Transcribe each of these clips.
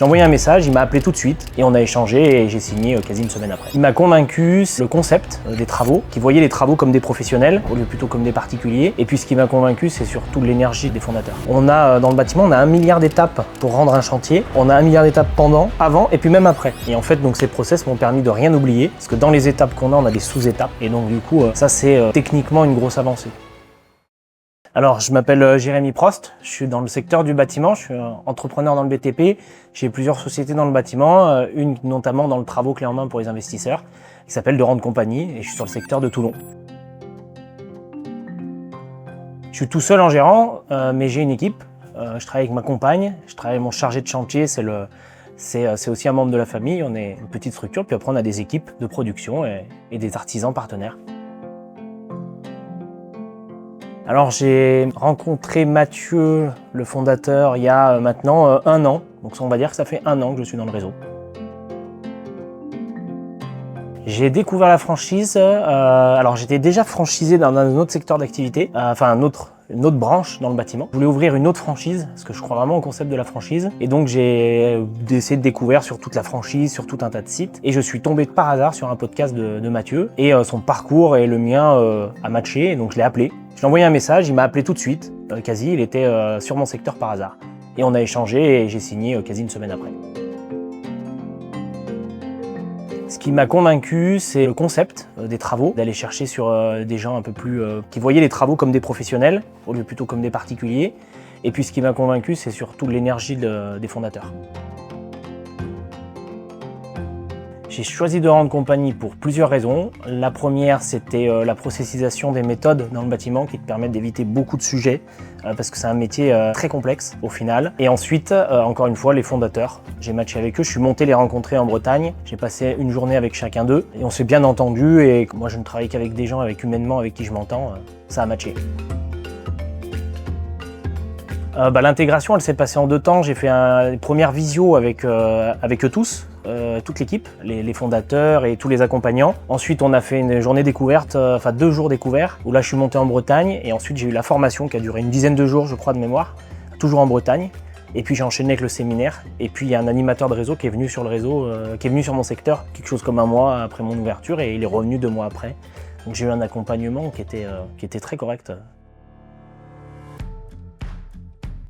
J'ai envoyé un message, il m'a appelé tout de suite et on a échangé et j'ai signé quasi une semaine après. Il m'a convaincu, c'est le concept des travaux, qui voyait les travaux comme des professionnels au lieu plutôt comme des particuliers. Et puis ce qui m'a convaincu, c'est surtout l'énergie des fondateurs. On a dans le bâtiment, on a 1 milliard d'étapes pour rendre un chantier. On a 1 milliard d'étapes pendant, avant et puis même après. Et en fait, donc ces process m'ont permis de rien oublier parce que dans les étapes qu'on a, on a des sous-étapes. Et donc du coup, ça c'est techniquement une grosse avancée. Alors, je m'appelle Jérémy Prost, je suis dans le secteur du bâtiment, je suis entrepreneur dans le BTP. J'ai plusieurs sociétés dans le bâtiment, une notamment dans le travaux clé en main pour les investisseurs, qui s'appelle De Rente Compagnie, et je suis sur le secteur de Toulon. Je suis tout seul en gérant, mais j'ai une équipe. Je travaille avec ma compagne, je travaille avec mon chargé de chantier, c'est aussi un membre de la famille, on est une petite structure, puis après on a des équipes de production et des artisans partenaires. Alors j'ai rencontré Mathieu, le fondateur, il y a maintenant 1 an. Donc on va dire que ça fait 1 an que je suis dans le réseau. J'ai découvert la franchise, alors j'étais déjà franchisé dans un autre secteur d'activité, une autre branche dans le bâtiment. Je voulais ouvrir une autre franchise, parce que je crois vraiment au concept de la franchise. Et donc j'ai essayé de découvrir sur toute la franchise, sur tout un tas de sites. Et je suis tombé par hasard sur un podcast de Mathieu. Et son parcours et le mien a matché, donc je l'ai appelé. Je lui ai envoyé un message, il m'a appelé tout de suite, quasi, il était sur mon secteur par hasard. Et on a échangé et j'ai signé quasi une semaine après. Ce qui m'a convaincu, c'est le concept des travaux, d'aller chercher sur des gens un peu plus qui voyaient les travaux comme des professionnels, au lieu plutôt comme des particuliers. Et puis ce qui m'a convaincu, c'est surtout l'énergie des fondateurs. J'ai choisi De Rente Compagnie pour plusieurs raisons. La première, c'était la processisation des méthodes dans le bâtiment qui te permettent d'éviter beaucoup de sujets parce que c'est un métier très complexe au final. Et ensuite, encore une fois, les fondateurs. J'ai matché avec eux, je suis monté les rencontrer en Bretagne. J'ai passé une journée avec chacun d'eux et on s'est bien entendu. Et moi, je ne travaille qu'avec des gens humainement avec qui je m'entends. Ça a matché. L'intégration, elle s'est passée en 2 temps. J'ai fait une première visio avec eux tous. Toute l'équipe, les fondateurs et tous les accompagnants. Ensuite, on a fait une journée découverte, 2 jours découverts, où là, je suis monté en Bretagne. Et ensuite, j'ai eu la formation qui a duré une dizaine de jours, je crois, de mémoire, toujours en Bretagne. Et puis, j'ai enchaîné avec le séminaire. Et puis, il y a un animateur de réseau qui est venu sur le réseau, qui est venu sur mon secteur, quelque chose comme 1 mois après mon ouverture, et il est revenu 2 mois après. Donc, j'ai eu un accompagnement qui était très correct.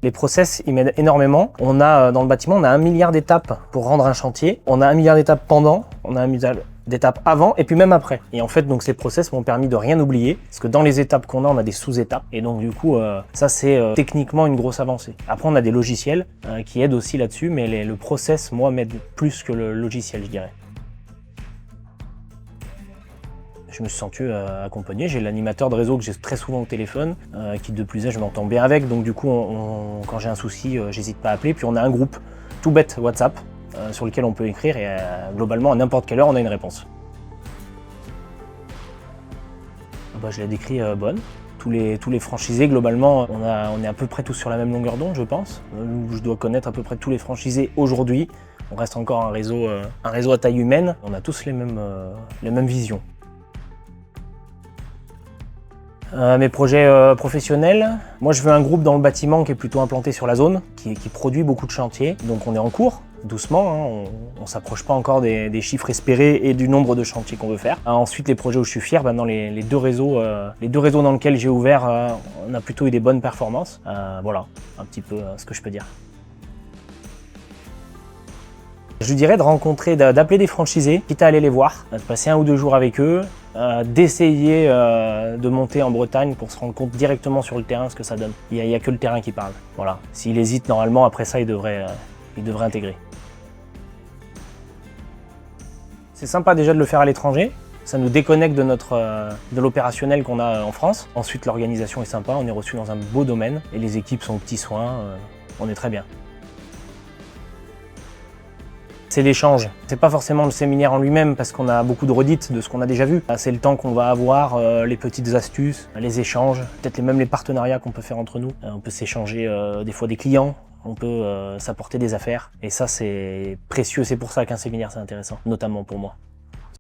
Les process, ils m'aident énormément. On a, dans le bâtiment, on a 1 milliard d'étapes pour rendre un chantier. On a 1 milliard d'étapes pendant, on a 1 milliard d'étapes avant et puis même après. Et en fait, donc ces process m'ont permis de rien oublier parce que dans les étapes qu'on a, on a des sous-étapes. Et donc du coup, ça c'est techniquement une grosse avancée. Après, on a des logiciels qui aident aussi là-dessus, mais le process, moi, m'aide plus que le logiciel, je dirais. Je me suis senti accompagné, j'ai l'animateur de réseau que j'ai très souvent au téléphone, qui de plus est, je m'entends bien avec, donc du coup, quand j'ai un souci, j'hésite pas à appeler. Puis on a un groupe tout bête WhatsApp sur lequel on peut écrire et globalement, à n'importe quelle heure, on a une réponse. Je l'ai décrit bonne. Tous les franchisés, globalement, on est à peu près tous sur la même longueur d'onde, je pense. Je dois connaître à peu près tous les franchisés aujourd'hui. On reste encore un réseau à taille humaine. On a tous les mêmes visions. Mes projets professionnels, moi je veux un groupe dans le bâtiment qui est plutôt implanté sur la zone, qui produit beaucoup de chantiers. Donc on est en cours, doucement, hein, on s'approche pas encore des chiffres espérés et du nombre de chantiers qu'on veut faire. Ensuite les projets où je suis fier, dans les deux réseaux dans lesquels j'ai ouvert, on a plutôt eu des bonnes performances. Voilà, un petit peu ce que je peux dire. Je dirais d'appeler des franchisés, quitte à aller les voir, de passer 1 ou 2 jours avec eux, d'essayer de monter en Bretagne pour se rendre compte directement sur le terrain ce que ça donne. Il n'y a que le terrain qui parle. Voilà. S'il hésite, normalement, après ça, il devrait intégrer. C'est sympa déjà de le faire à l'étranger. Ça nous déconnecte de l'opérationnel qu'on a en France. Ensuite, l'organisation est sympa, on est reçu dans un beau domaine et les équipes sont aux petits soins, on est très bien. C'est l'échange. C'est pas forcément le séminaire en lui-même parce qu'on a beaucoup de redites de ce qu'on a déjà vu. C'est le temps qu'on va avoir, les petites astuces, les échanges, peut-être même les partenariats qu'on peut faire entre nous. On peut s'échanger des fois des clients, on peut s'apporter des affaires. Et ça, c'est précieux. C'est pour ça qu'un séminaire, c'est intéressant, notamment pour moi.